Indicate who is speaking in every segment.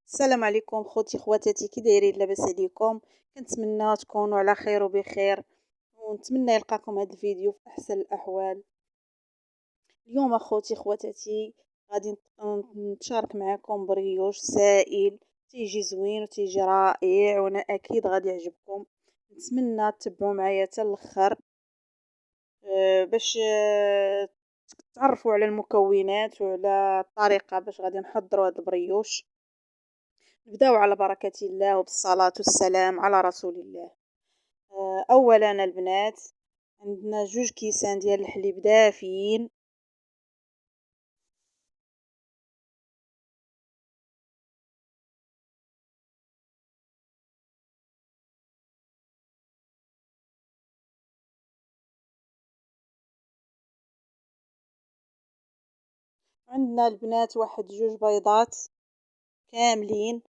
Speaker 1: السلام عليكم خوتي خواتاتي، كي دايرين؟ لاباس عليكم؟ كنتمنى تكونوا على خير وبخير، ونتمنى يلقاكم هذا الفيديو في احسن الاحوال. اليوم اخوتي خواتاتي غادي نتشارك معكم بريوش سائل تيجي زوين وتيجي رائع، وانا اكيد غادي يعجبكم. نتمنى تتبعوا معايا حتى الاخر باش تعرفوا على المكونات وعلى الطريقه باش غادي نحضروا هذا البريوش. نبداو على بركة الله وبالصلاة والسلام على رسول الله. أولا البنات، عندنا 2 كيسان ديال الحليب دافيين. عندنا البنات واحد 2 بيضات كاملين.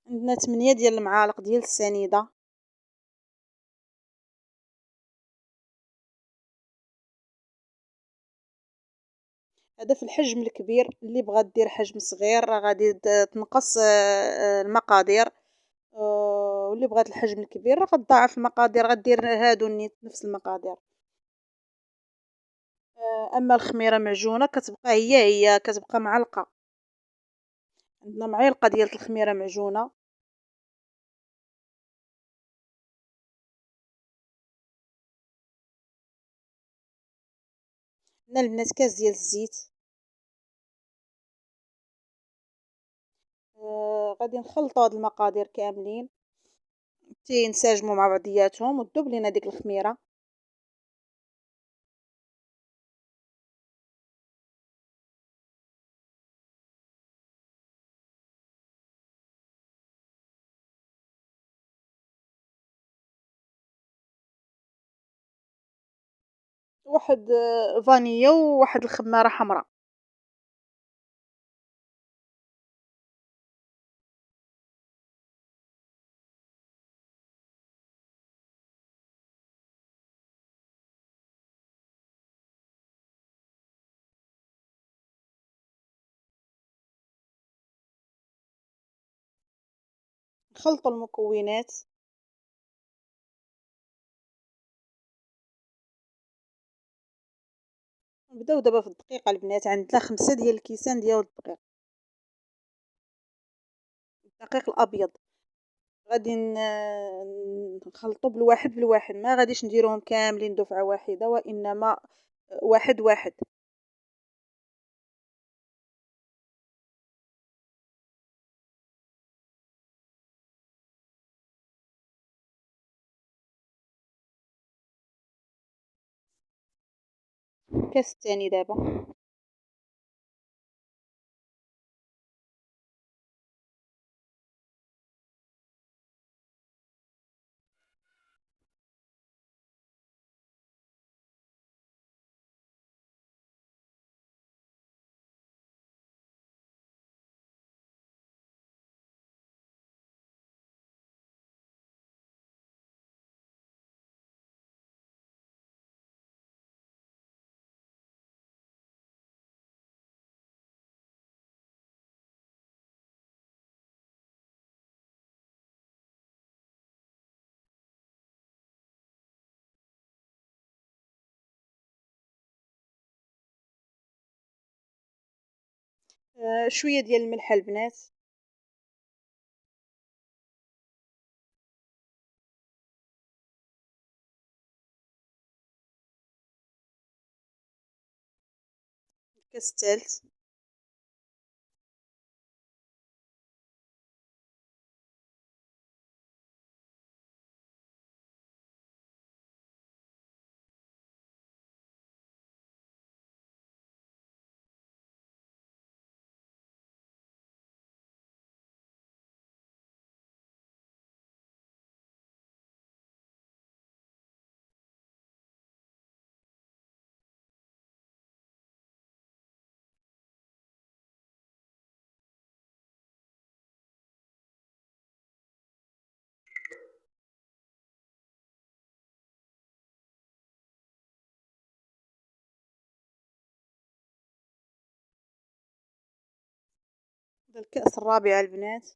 Speaker 1: عندنا 8 ديال المعالق ديال السنيدة. هذا في الحجم الكبير. اللي بغات دير حجم صغير راه غادي تنقص المقادير، واللي بغات الحجم الكبير راه غتضاعف المقادير، غدير هادو النيت نفس المقادير. اما الخميره معجونه كتبقى هي كتبقى معلقه. عندنا معلقه ديال الخميره معجونه. عندنا البنات كاس ديال الزيت. غادي نخلطوا هاد المقادير كاملين حتى ينسجموا مع بعضياتهم وتذوب لينا ديك الخميره. واحد فانيلا وواحد الخماره حمراء. نخلطوا المكونات. نبداو دابا في الدقيق البنات. عندنا 5 ديال الكيسان ديال الدقيق، الدقيق الابيض. غادي نخلطوا بالواحد بالواحد، ما غاديش نديروهم كاملين دفعه واحده، وانما واحد واحد. الكاس الثاني دابا. شويه ديال الملح البنات. الكاس الثالث. الكأس الرابعة البنات.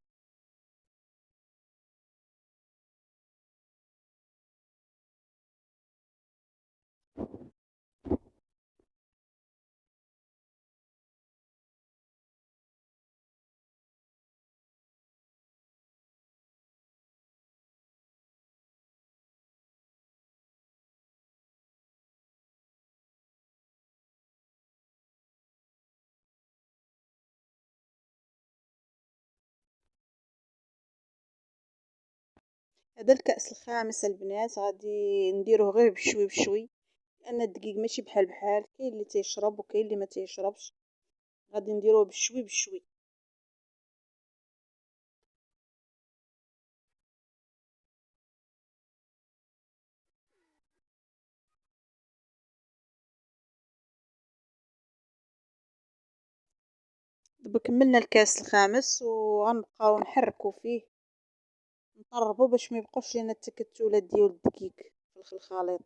Speaker 1: هذا الكأس الخامس البنات، غادي نديروه غير بشوي بشوي، لأن الدقيق ماشي بحال بحال، كاين اللي تيشرب وكاين اللي ما تيشربش. غادي نديروه بشوي بشوي. دابا كملنا الكاس الخامس وغنبقاو نحركو فيه، نقربو باش ما يبقاوش لينا التكتلات ديال الدقيق في الخليط.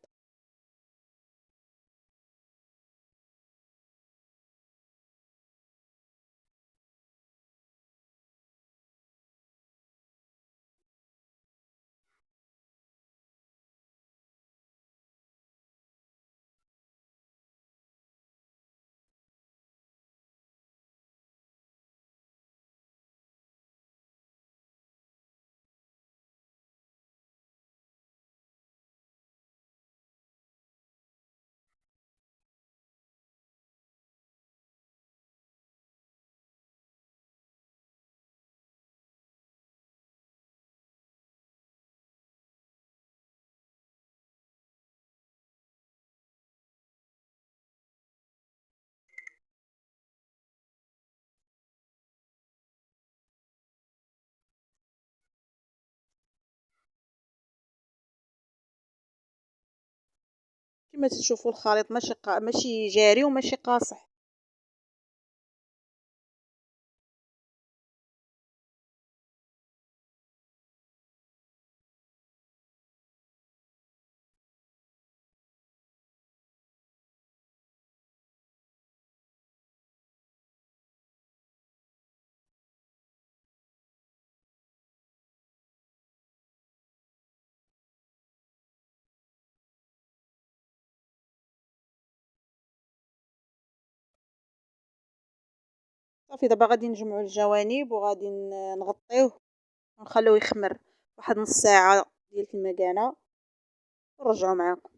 Speaker 1: كما تشوفوا الخليط ماشي جاري وماشي قاصح. صافي دابا غادي نجمعوا الجوانب وغادي نغطيوه ونخلوه يخمر واحد نص ساعه ديال المكانه ونرجعوا معاكم.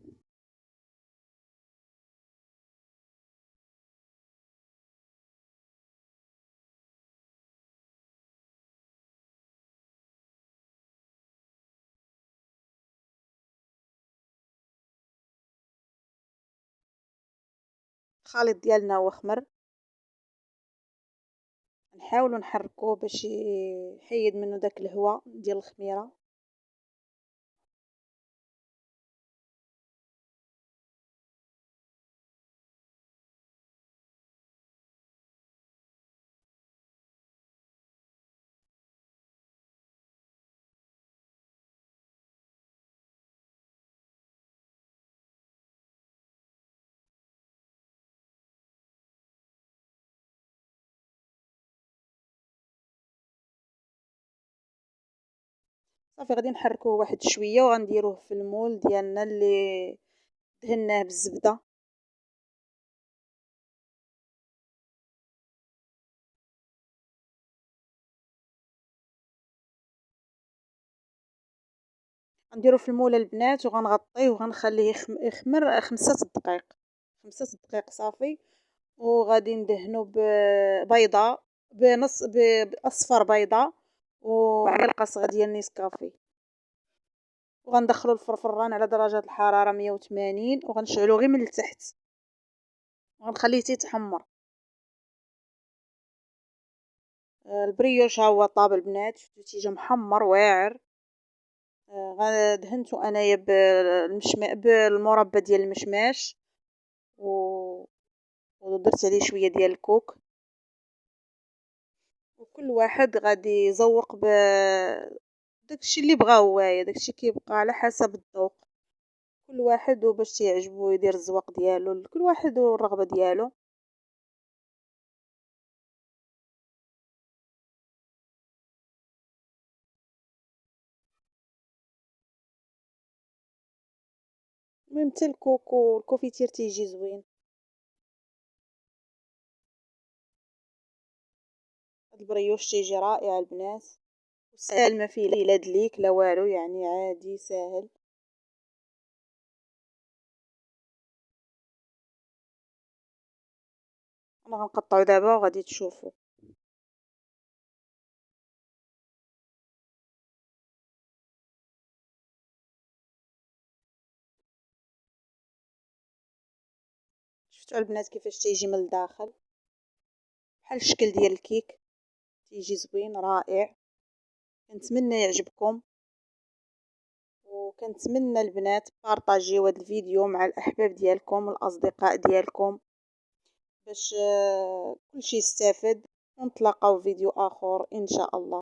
Speaker 1: الخليط ديالنا هو خمر، نحاولوا نحركوه باش يحيد منه داك الهواء ديال الخميره. صافي غادي نحركوه واحد شويه وغنديروه في المول ديالنا اللي دهناه بالزبده. غنديرو في المول البنات وغنغطيه وغنخليه يخمر 5 دقائق. 5 دقائق صافي. وغادي ندهنو ببيضه، باصفر بيضه ومعلقه صغيره ديال نيسكافي، وغندخلو الفران على درجه الحراره 180 وغنشعلو غير من التحت وغنخليه تيتحمر. البريوش ها هو طاب البنات، شفتو تيجي محمر واعر. دهنتو انايا بالمربى ديال المشماش ودرت عليه شويه ديال الكوك. وكل واحد غادي يزوق داكشي اللي بغا هوايا، داكشي كيبقى على حسب الذوق كل واحد وباش تيعجبو يدير الزواق ديالو، كل واحد والرغبه ديالو. المهم حتى الكوكو الكوفيتير تيجي زوين. هاد البريوش تيجي رائع البنات، وسهل ما فيه لا دليك لا والو، يعني عادي ساهل. انا غنقطعو دابا وغادي تشوفو. شفتوا البنات كيفاش تيجي من الداخل بحال الشكل ديال الكيك، تيجي زوين رائع. كنتمنى يعجبكم، وكنتمنى البنات بارطاجيو هذا الفيديو مع الاحباب ديالكم والاصدقاء ديالكم باش كلشي يستافد. ونتلاقاو في فيديو اخر ان شاء الله.